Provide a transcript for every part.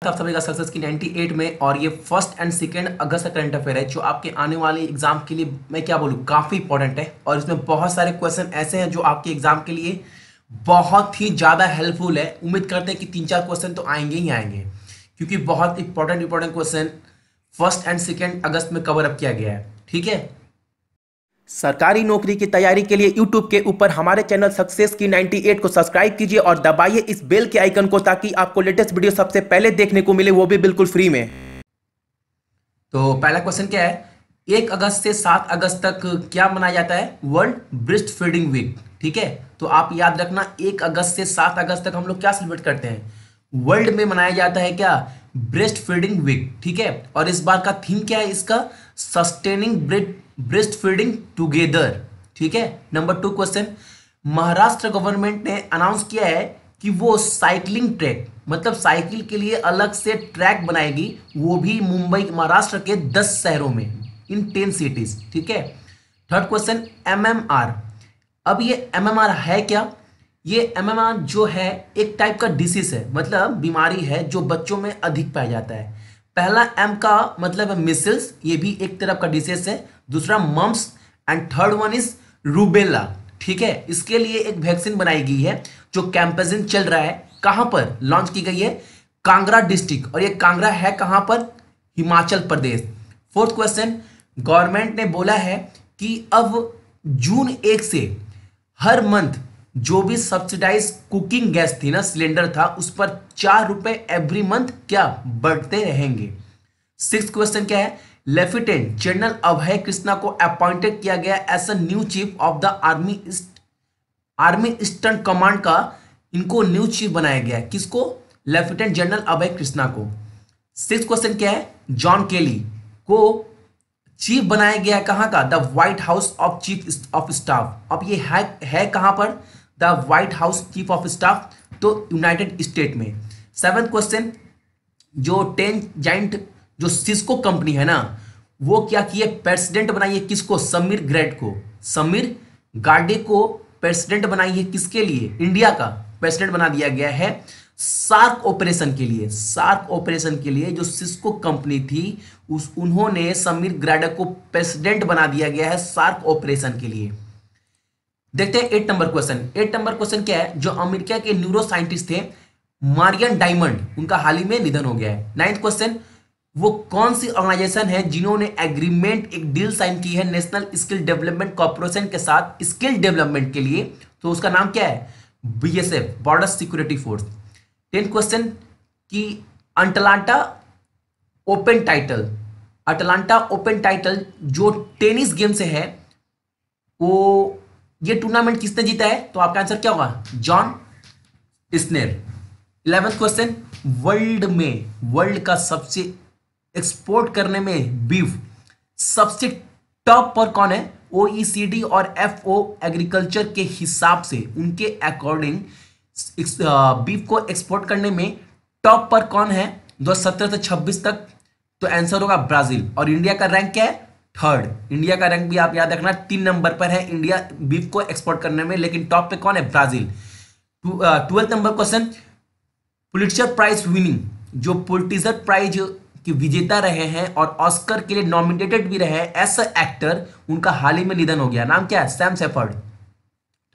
है आप सभी का सक्सेस की 98 में। और ये 1 और 2 अगस्त का करंट अफेयर है जो आपके आने वाले एग्जाम के लिए मैं क्या बोलूँ काफ़ी इंपॉर्टेंट है। और इसमें बहुत सारे क्वेश्चन ऐसे हैं जो आपके एग्जाम के लिए बहुत ही ज़्यादा हेल्पफुल है। उम्मीद करते हैं कि 3-4 क्वेश्चन तो आएंगे ही आएंगे, क्योंकि बहुत इंपॉर्टेंट क्वेश्चन 1 और 2 अगस्त में कवर अप किया गया है। ठीक है, सरकारी नौकरी की तैयारी के लिए YouTube के ऊपर हमारे चैनल सक्सेस की 98 को सब्सक्राइब कीजिए और दबाइए इस बेल के आइकन को, ताकि आपको लेटेस्ट वीडियो सबसे पहले देखने को मिले, वो भी बिल्कुल फ्री में। तो पहला क्वेश्चन क्या है, 1 अगस्त से 7 अगस्त तक क्या मनाया जाता है? World breast feeding week. ठीक है, तो आप याद रखना 1 अगस्त से 7 अगस्त तक हम लोग क्या सेलिब्रेट करते हैं? वर्ल्ड में मनाया जाता है क्या? Breast feeding week. ठीक है, और इस बार का थीम क्या है इसका? Sustaining breast feeding together. ठीक है, नंबर 2 क्वेश्चन, महाराष्ट्र गवर्नमेंट ने अनाउंस किया है कि वो साइकिलिंग ट्रैक मतलब साइकिल के लिए अलग से ट्रैक बनाएगी, वो भी मुंबई महाराष्ट्र के 10 शहरों में, इन 10 सिटीज। ठीक है, थर्ड क्वेश्चन, MMR। अब ये MMR है क्या? ये MMR जो है एक टाइप का डिसीज है, मतलब बीमारी है जो बच्चों में अधिक पाया जाता है। पहला M का मतलब है मिसल्स, ये भी एक तरह का डिसीज है। दूसरा mumps and third one is rubella. ठीक है, इसके लिए एक वैक्सीन बनाई गई है जो कैंपेजिन चल रहा है। कहां पर लॉन्च की गई है? कांगड़ा डिस्ट्रिक्ट, और ये कांगड़ा है कहां पर? Himachal Pradesh. Fourth question, government ने बोला है कि अब जून 1 से हर मंथ जो भी सब्सिडाइज कुकिंग गैस थी ना, सिलेंडर था, उस पर 4 रुपए एवरी मंथ क्या बढ़ते रहेंगे। सिक्स क्वेश्चन क्या है, लेफ्टिनेंट जनरल अभय कृष्णा को अपॉइंटेड किया गया as a new chief of the army eastern command का, इनको न्यू चीफ बनाया गया। किसको? लेफ्टिनेंट जनरल अभय कृष्णा को। सिक्स क्वेश्चन क्या है, जॉन केली को चीफ बनाया गया कहां का? The white house of chief of staff. अब ये है कहां पर? The white house chief of staff, तो यूनाइटेड स्टेट में। सेवेंथ क्वेश्चन, जो 10 जाइंट जो सिस्को कंपनी है ना, वो क्या किए? प्रेसिडेंट बनाई है किसको? समीर ग्रेड को। समीर गार्डे को प्रेसिडेंट बनाई है किसके लिए? इंडिया का प्रेसिडेंट बना दिया गया है सार्क ऑपरेशन के लिए। सार्क ऑपरेशन के लिए जो सिस्को कंपनी थी उन्होंने समीर ग्रेड को प्रेसिडेंट बना दिया गया है सार्क ऑपरेशन के लिए। देखते हैं 8 नंबर क्वेश्चन। 8 नंबर क्वेश्चन क्या है, जो अमेरिका के न्यूरो साइंटिस्ट थे मारियन डायमंड, उनका हाल ही में निधन हो गया है। 9th क्वेश्चन, वो कौन सी ऑर्गेनाइजेशन है जिन्होंने एग्रीमेंट एक डील साइन की है नेशनल स्किल डेवलपमेंट कॉर्पोरेशन के साथ स्किल डेवलपमेंट के लिए? तो उसका नाम क्या है? BSF, border security force. 10th question, कि अटलांटा ओपन टाइटल जो टेनिस गेम से है, वो ये टूर्नामेंट किसने जीता है? तो आपका आंसर क्या होगा? John Isner. 11th question, world का सबसे एक्सपोर्ट करने में बीफ सबसे टॉप पर कौन है? OECD और FO एग्रीकल्चर के हिसाब से, उनके अकॉर्डिंग बीफ को एक्सपोर्ट करने में टॉप पर कौन है 2017 से 26 तक? तो आंसर होगा ब्राजील। और इंडिया का रैंक क्या है? थर्ड। इंडिया का रैंक भी आप याद रखना 3 नंबर पर है इंडिया बीफ को एक्सपोर्ट करने में, लेकिन टॉप पे कौन है? Brazil. 12th number question, Pulitzer prize winning, जो पुलिट्जर प्राइज के विजेता रहे हैं और ऑस्कर के लिए नॉमिनेटेड भी रहे एज एक्टर, उनका हाल ही में निधन हो गया। नाम क्या है? Sam shepherd.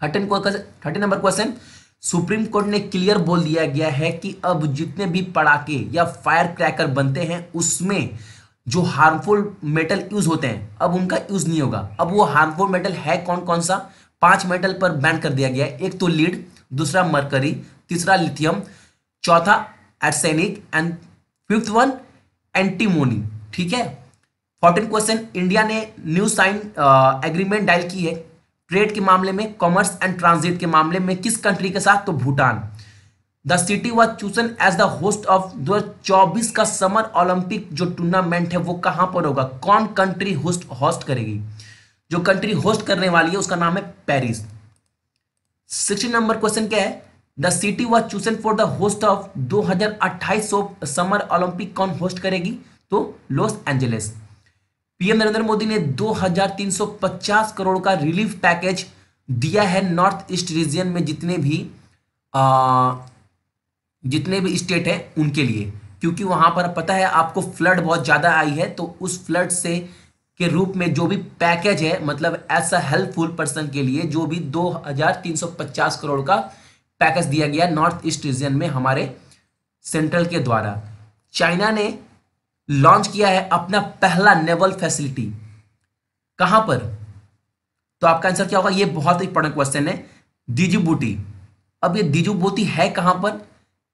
13 number question, supreme court ने क्लियर बोल दिया गया है कि अब जितने भी पटाखे या फायर क्रैकर बनते हैं उसमें जो हार्मफुल मेटल यूज होते हैं, अब उनका यूज नहीं होगा। अब वो हार्मफुल मेटल है कौन कौन सा? 5 मेटल पर बैन कर दिया गया है। एक तो लीड, दूसरा मरकरी, तीसरा लिथियम, चौथा arsenic and 5th one antimony. ठीक है। 14 क्वेश्चन, इंडिया ने न्यू साइन एग्रीमेंट डायल की है ट्रेड के मामले में, कॉमर्स एंड ट्रांजिट के मामले में किस कंट्री के साथ? तो Bhutan. The city was chosen as the host of 2024 का समर ओलंपिक जो टूर्नामेंट है वो कहां पर होगा? कौन कंट्री होस्ट करेगी? जो कंट्री होस्ट करने वाली है उसका नाम है पेरिस। 16 नंबर क्वेश्चन क्या है, the city was chosen for the host of 2028 summer Olympic कौन होस्ट करेगी? तो Los Angeles. PM Narendra Modi ने 2350 करोड़ का रिलीफ पैकेज दिया है नॉर्थ ईस्ट रीजन में जितने भी स्टेट है उनके लिए। क्योंकि वहां पर पता है आपको फ्लड बहुत ज्यादा आई है, तो उस फ्लड से के रूप में जो भी पैकेज है, मतलब ऐसा हेल्पफुल पर्सन के लिए जो भी 2350 करोड़ का पैकेज दिया गया नॉर्थ ईस्ट रीजन में हमारे सेंट्रल के द्वारा। चाइना ने लॉन्च किया है अपना पहला नेवल फैसिलिटी, कहां पर? तो आपका आंसर क्या होगा? ये बहुत इंपॉर्टेंट क्वेश्चन है। डिजिबूटी। अब ये डिजिबूटी है कहां पर?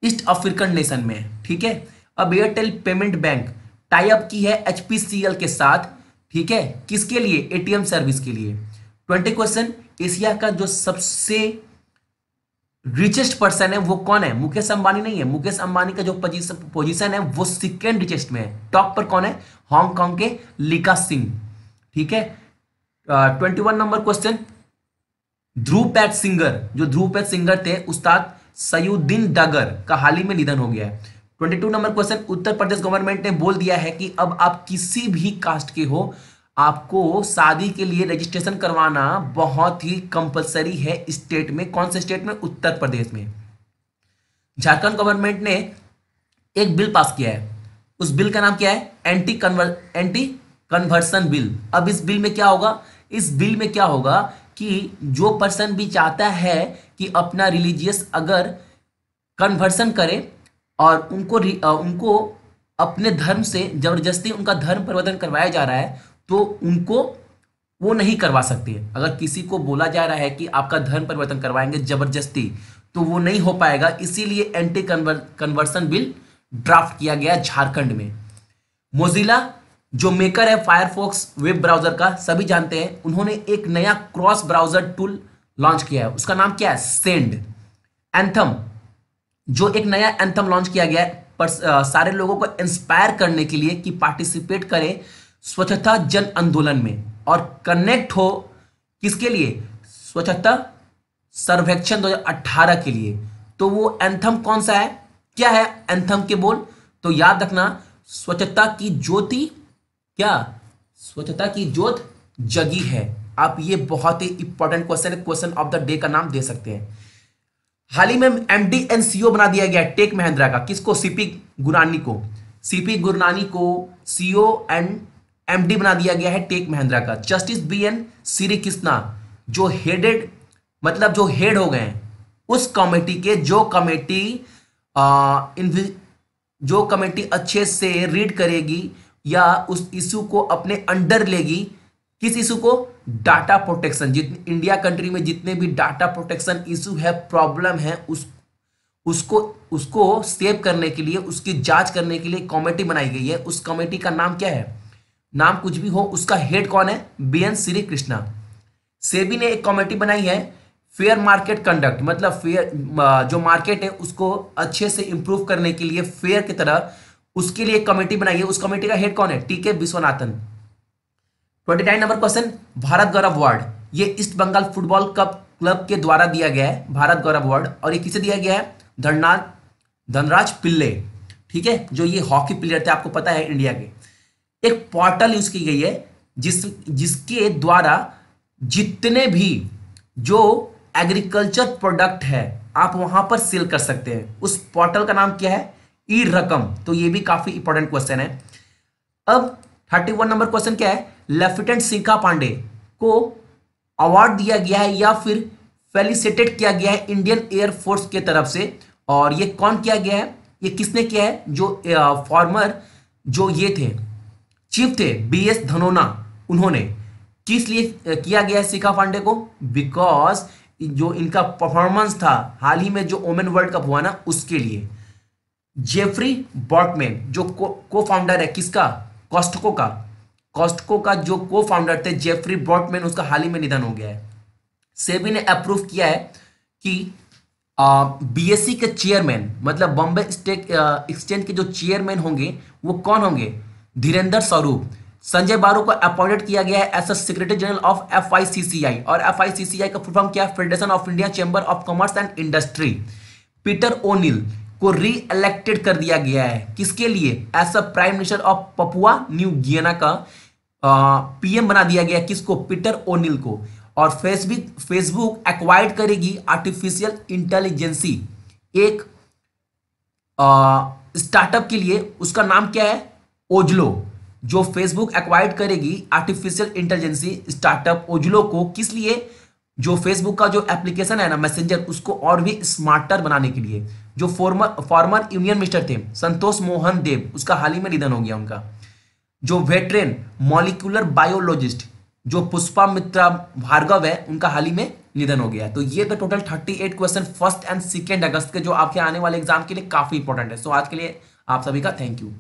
ईस्ट अफ्रीकन नेशन में, ठीक है। अब Airtel payment bank tie up की है एचपीसीएल के साथ, ठीक है, किसके लिए? एटीएम सर्विस के लिए। 20 क्वेश्चन। एशिया का जो सबसे रिचेस्ट पर्सन है वो कौन है? मुकेश अंबानी नहीं है। मुकेश अंबानी का जो पोजीशन है वो सेकेंड रिचेस्ट में है। टॉप पर कौन है? हांगकांग के लिका सिंह, ठीक है। 21 नंबर क्वेश्चन। ध्रुवपैद सिंगर, जो ध्रुवपैद सिंगर थे उस्ताद सयुद्दीन डगर का हाल ही में निधन हो गया है। 22 number question. Uttar Pradesh government ने बोल दिया है कि अब आप किसी भी कास्ट के हो, आपको शादी के लिए रजिस्ट्रेशन करवाना बहुत ही कंपलसरी है स्टेट में। कौन से स्टेट में? उत्तर प्रदेश में। झारखंड गवर्नमेंट ने एक बिल पास किया है, उस बिल का नाम क्या है? Anti conversion bill. अब इस बिल में क्या होगा? इस बिल में क्या होगा कि जो पर्सन भी चाहता है कि अपना रिलीजियस अगर कन्वर्सन करे और उनको अपने धर्म से जबरदस्ती उनका धर्म परिवर्तन करवाया जा रहा है, तो उनको वो नहीं करवा सकते। अगर किसी को बोला जा रहा है कि आपका धर्म परिवर्तन करवाएंगे जबरदस्ती, तो वो नहीं हो पाएगा। इसीलिए एंटी कन्वर्सन बिल ड्राफ्ट किया गया झारखंड में। मोजिला जो मेकर है फायरफॉक्स वेब ब्राउजर का, सभी जानते हैं, उन्होंने एक नया क्रॉस ब्राउजर टूल लॉन्च किया है, उसका नाम क्या है? सेंड। एंथम, जो एक नया एंथम लॉन्च किया गया है पर सारे लोगों को इंस्पायर करने के लिए कि पार्टिसिपेट करें स्वच्छता जन आंदोलन में और कनेक्ट हो किसके लिए? स्वच्छता सर्वेक्षण 2018 के लिए। तो वो एंथम कौन सा है? क्या है एंथम के बोल? तो याद रखना, स्वच्छता की ज्योति, क्या? स्वच्छता की ज्योत जगी है। आप ये बहुत ही इंपॉर्टेंट क्वेश्चन है, क्वेश्चन ऑफ द डे का नाम दे सकते हैं। हाल ही में एमडी एंड सीईओ बना दिया गया टेक महिंद्रा का, किसको? सीपी गुरनानी को। सीपी गुरनानी को सीईओ एंड एमडी बना दिया गया है टेक महिंद्रा का। जस्टिस बीएन श्री कृष्णा जो हेडेड, मतलब जो हेड हो गए हैं उस कमेटी के, जो कमेटी अच्छे से रीड करेगी या उस इशू को अपने अंडर लेगी। किस इशू को? Data protection. जितने इंडिया कंट्री में जितने भी डाटा प्रोटेक्शन इशू है, प्रॉब्लम है, उसको सेव करने के लिए, उसकी जांच करने के लिए कमेटी बनाई गई है। उस कमेटी का नाम क्या है? नाम कुछ भी हो, उसका हेड कौन है? बीएन श्री कृष्णा। सेबी ने एक कमेटी बनाई है फेयर मार्केट कंडक्ट, मतलब फेयर जो मार्केट है उसको अच्छे से इंप्रूव करने के लिए, फेयर की तरह, उसके लिए एक कमेटी बनाई है। उस कमेटी का हेड कौन है? TK Viswanathan. 29 number question. Bharat Gaurav award, ये ईस्ट बंगाल फुटबॉल क्लब के द्वारा दिया गया है भारत गौरव अवार्ड, और ये किसे दिया गया है? धनराज पिल्ले, ठीक है, जो ये हॉकी प्लेयर थे, आपको पता है इंडिया के। एक पोर्टल यूज की गई है जिसके द्वारा जितने भी जो एग्रीकल्चर प्रोडक्ट है आप वहां पर सेल कर सकते हैं। उस पोर्टल का नाम क्या है? ई रकम। तो ये भी काफी इंपॉर्टेंट क्वेश्चन है। अब 31 नंबर क्वेश्चन क्या है? लेफ्टिनेंट शिखा पांडे को अवार्ड दिया गया है या फिर फेलिसिटेट किया गया है इंडियन एयरफोर्स के तरफ से, और ये कौन किया गया है? ये किसने किया है? जो फॉर्मर जो ये थे चीफ थे बीएस धनोना, उन्होंने। किस लिए किया गया है शिखा पांडे को? बिकॉज जो इनका परफॉर्मेंस था हाल ही में जो ओमेन वर्ल्ड कप हुआ ना, उसके लिए। जेफरी बॉटमैन जो को फाउंडर है किसका? कॉस्टको का जो को फाउंडर थे जेफरी बॉटमैन, उसका हाल ही में निधन हो गया है। सेबी ने अप्रूव किया है कि बीएसई के चेयरमैन, मतलब बॉम्बे स्टॉक एक्सचेंज के जो चेयरमैन होंगे वो कौन होंगे? धीरेन्द्र स्वरूप। संजय बारू को अपॉइंटेड किया गया है as secretary general of FICCI, और एफआईसीसीआई का फुल फॉर्म क्या है? Federation of India chamber of commerce and industry. Peter O'Neill को री इलेक्टेड कर दिया गया है, किसके लिए? As a prime minister of Papua New Guinea का पीएम बना दिया गया, किसको? पीटर ओनिल को। और फेसबुक एक्वायर्ड करेगी आर्टिफिशियल इंटेलिजेंसी, एक स्टार्टअप के लिए उसका नाम क्या है? ओजलो। जो फेसबुक एक्वायर्ड करेगी आर्टिफिशियल इंटेलिजेंसी स्टार्टअप ओजलो को, किस लिए? जो फेसबुक का जो एप्लीकेशन है ना मैसेंजर, उसको और भी स्मार्टर बनाने के लिए। जो फॉर्मर यूनियन मिनिस्टर थे संतोष मोहन देव, उसका हाल ही में निधन हो गया उनका। जो वेटरेन मॉलिक्यूलर बायोलॉजिस्ट जो पुष्पा मित्रा भार्गव है, उनका हाल ही में निधन हो गया है। तो ये तो टोटल 38 क्वेश्चन 1 एंड 2 अगस्त के जो आपके आने वाले एग्जाम के लिए काफी इंपॉर्टेंट है। सो आज के लिए आप सभी का थैंक यू।